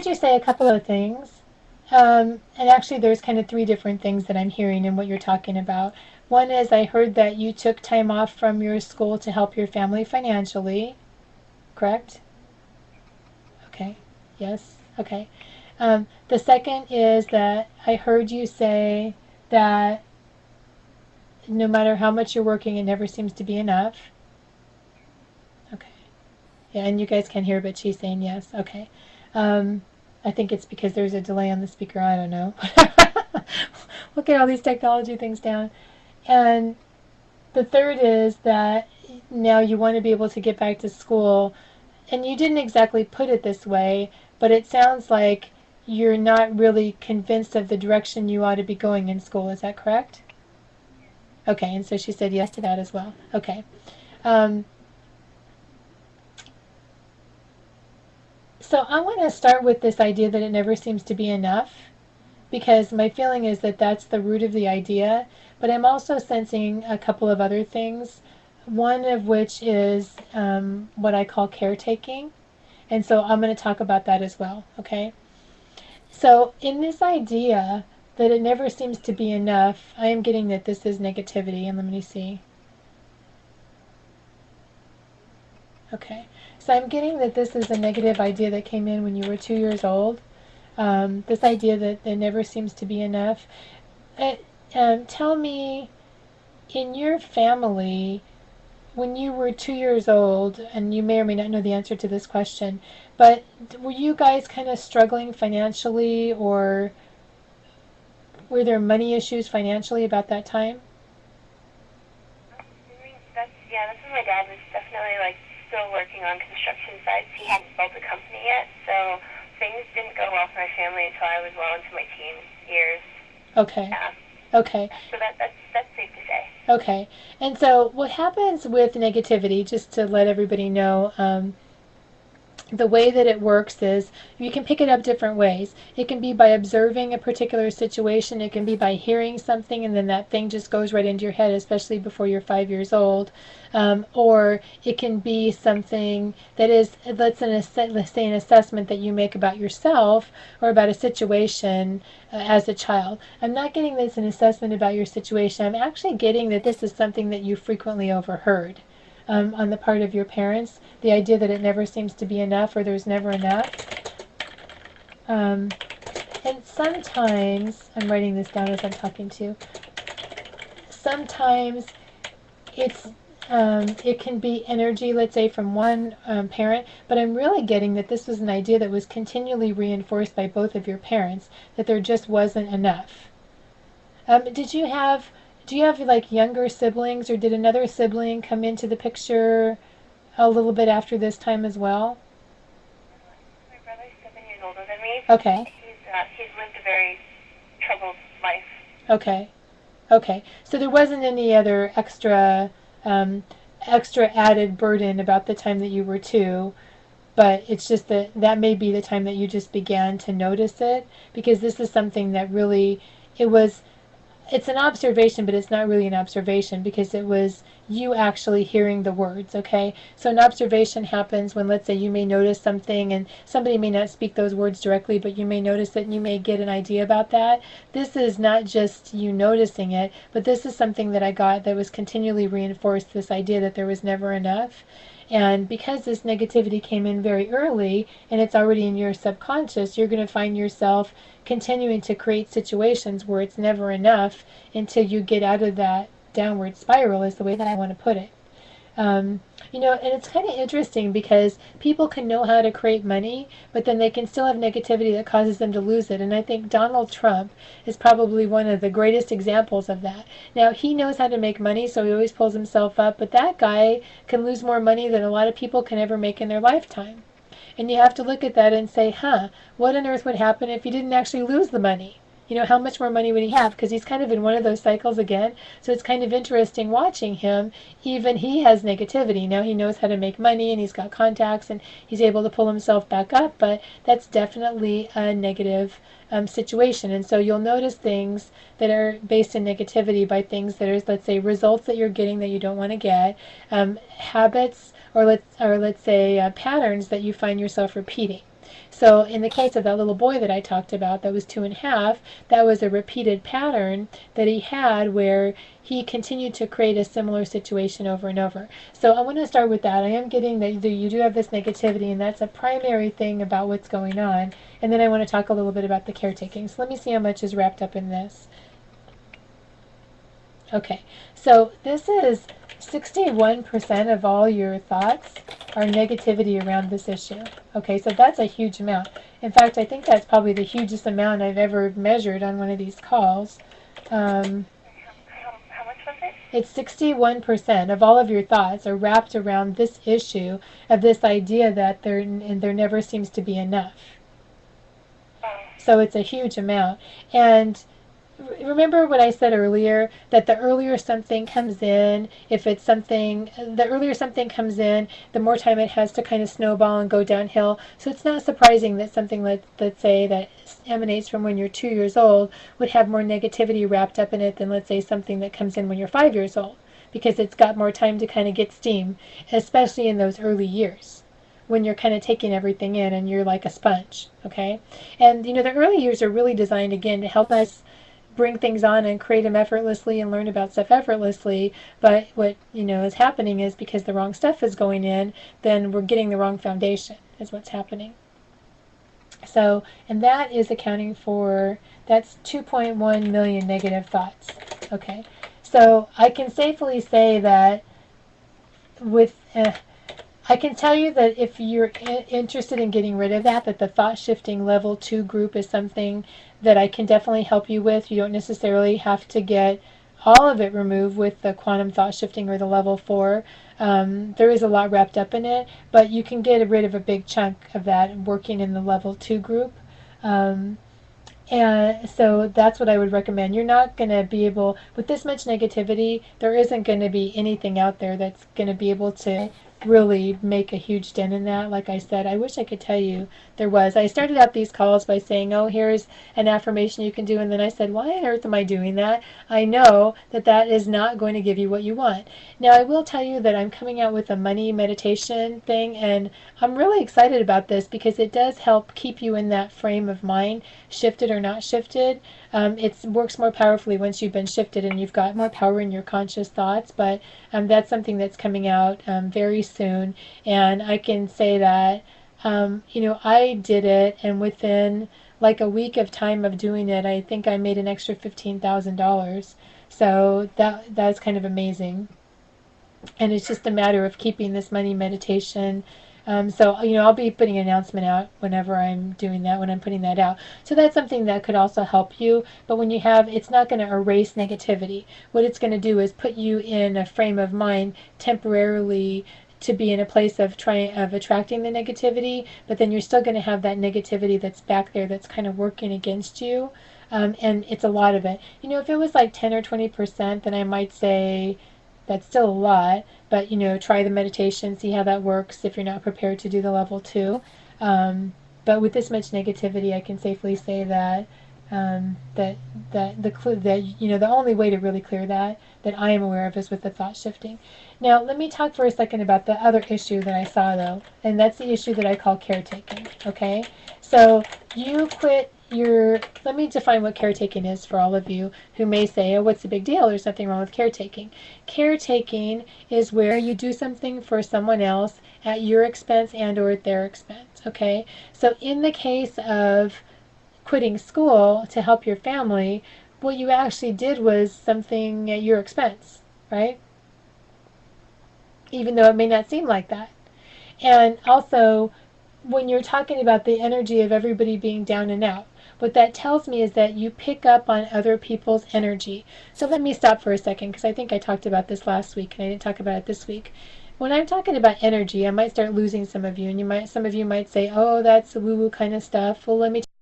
you say a couple of things. And actually, there's kind of three different things that I'm hearing in what you're talking about. One is I heard that you took time off from your school to help your family financially, correct? Okay. Yes. Okay. The second is that I heard you say that no matter how much you're working, it never seems to be enough. Okay. Yeah, and you guys can hear, but she's saying yes. Okay. Um, I think it's because there's a delay on the speaker. I don't know. We'll get all these technology things down. And the third is that now you want to be able to get back to school. And you didn't exactly put it this way, but it sounds like you're not really convinced of the direction you ought to be going in school. Is that correct? Okay, and so she said yes to that as well. Okay. Um, so I want to start with this idea that it never seems to be enough, because my feeling is that that's the root of the idea, but I'm also sensing a couple of other things, one of which is what I call caretaking, and so I'm going to talk about that as well, okay? So in this idea that it never seems to be enough, I am getting that this is negativity, and let me see. Okay, so I'm getting that this is a negative idea that came in when you were 2 years old. This idea that there never seems to be enough. Tell me, in your family, when you were 2 years old, and you may or may not know the answer to this question, but were you guys kind of struggling financially, or were there money issues financially about that time? That's when my dad was definitely like still working on construction sites. He hadn't built a company yet, so things didn't go well for my family until I was well into my teen years. Okay. Yeah. Okay. So that's safe to say. Okay. And so what happens with negativity, just to let everybody know, the way that it works is you can pick it up different ways. It can be by observing a particular situation. It can be by hearing something and then that thing just goes right into your head, especially before you're 5 years old. Or it can be something that is, let's say, an assessment that you make about yourself or about a situation as a child. I'm not getting this an assessment about your situation. I'm actually getting that this is something that you frequently overheard. On the part of your parents, the idea that it never seems to be enough or there's never enough. And sometimes, I'm writing this down as I'm talking to you, sometimes it can be energy, let's say, from one parent, but I'm really getting that this was an idea that was continually reinforced by both of your parents, that there just wasn't enough. Do you have like younger siblings, or did another sibling come into the picture a little bit after this time as well? My brother's 7 years older than me. Okay. He's lived a very troubled life. Okay. Okay. So there wasn't any other extra added burden about the time that you were 2, but it's just that that may be the time that you just began to notice it, because this is something that really, it's an observation, but it's not really an observation, because it was you actually hearing the words, okay? So an observation happens when, let's say, you may notice something and somebody may not speak those words directly, but you may notice it and you may get an idea about that. This is not just you noticing it, but this is something that I got that was continually reinforced, this idea that there was never enough. And because this negativity came in very early and it's already in your subconscious, you're going to find yourself continuing to create situations where it's never enough until you get out of that downward spiral, is the way that I want to put it. And it's kind of interesting because people can know how to create money, but then they can still have negativity that causes them to lose it. And I think Donald Trump is probably one of the greatest examples of that. Now, he knows how to make money, so he always pulls himself up, but that guy can lose more money than a lot of people can ever make in their lifetime. And you have to look at that and say, what on earth would happen if he didn't actually lose the money? How much more money would he have? Because he's kind of in one of those cycles again. So it's kind of interesting watching him. Even he has negativity. Now he knows how to make money and he's got contacts and he's able to pull himself back up, but that's definitely a negative situation. And so you'll notice things that are based in negativity by things that are, let's say, results that you're getting that you don't want to get, habits, or let's say patterns that you find yourself repeating. So in the case of that little boy that I talked about that was 2.5, that was a repeated pattern that he had where he continued to create a similar situation over and over. So I want to start with that. I am getting that you do have this negativity, and that's a primary thing about what's going on. And then I want to talk a little bit about the caretaking. So let me see how much is wrapped up in this. Okay, so this is 61% of all your thoughts are negativity around this issue. Okay, so that's a huge amount. In fact, I think that's probably the hugest amount I've ever measured on one of these calls. How much was it? It's 61% of all of your thoughts are wrapped around this issue of this idea that there never seems to be enough. Oh. So it's a huge amount. And remember what I said earlier, that the earlier something comes in, the earlier something comes in, the more time it has to kind of snowball and go downhill. So it's not surprising that something, let's say, that emanates from when you're 2 years old would have more negativity wrapped up in it than, let's say, something that comes in when you're 5 years old, because it's got more time to kind of get steam, especially in those early years when you're kind of taking everything in and you're like a sponge. Okay, and the early years are really designed, again, to help us bring things on and create them effortlessly and learn about stuff effortlessly. But what is happening is, because the wrong stuff is going in, then we're getting the wrong foundation is what's happening. So, and that is accounting for, that's 2.1 million negative thoughts. Okay, so I can safely say that with I can tell you that if you're interested in getting rid of that the thought shifting level 2 group is something that I can definitely help you with. You don't necessarily have to get all of it removed with the quantum thought shifting or the level 4. There is a lot wrapped up in it, but you can get rid of a big chunk of that working in the level 2 group. And so that's what I would recommend. You're not going to be able, with this much negativity, there isn't going to be anything out there that's going to be able to really make a huge dent in that. Like I said, I wish I could tell you there was. I started out these calls by saying, oh, here's an affirmation you can do. And then I said, why on earth am I doing that? I know that that is not going to give you what you want. Now, I will tell you that I'm coming out with a money meditation thing, and I'm really excited about this because it does help keep you in that frame of mind, shifted or not shifted. It works more powerfully once you've been shifted and you've got more power in your conscious thoughts, but that's something that's coming out very soon. And I can say that, I did it, and within like a week of time of doing it, I think I made an extra $15,000. So that's kind of amazing. And it's just a matter of keeping this money meditation. So I'll be putting an announcement out whenever I'm doing that, when I'm putting that out. So that's something that could also help you. But when you have, it's not going to erase negativity. What it's going to do is put you in a frame of mind temporarily to be in a place of attracting the negativity, but then you're still going to have that negativity that's back there that's kind of working against you. And it's a lot of it. If it was like 10 or 20%, then I might say that's still a lot, but try the meditation, see how that works if you're not prepared to do the level 2. But with this much negativity, I can safely say that the only way to really clear that I am aware of is with the thought shifting. Now, let me talk for a second about the other issue that I saw, though, and that's the issue that I call caretaking. Okay, so you quit let me define what caretaking is for all of you who may say, oh, what's the big deal? There's nothing wrong with caretaking. Caretaking is where you do something for someone else at your expense and or at their expense. Okay, so in the case of quitting school to help your family, what you actually did was something at your expense, right? Even though it may not seem like that. And also, when you're talking about the energy of everybody being down and out, what that tells me is that you pick up on other people's energy. So let me stop for a second, because I think I talked about this last week and I didn't talk about it this week. When I'm talking about energy, I might start losing some of you, and some of you might say, oh, that's woo-woo kind of stuff. Well, let me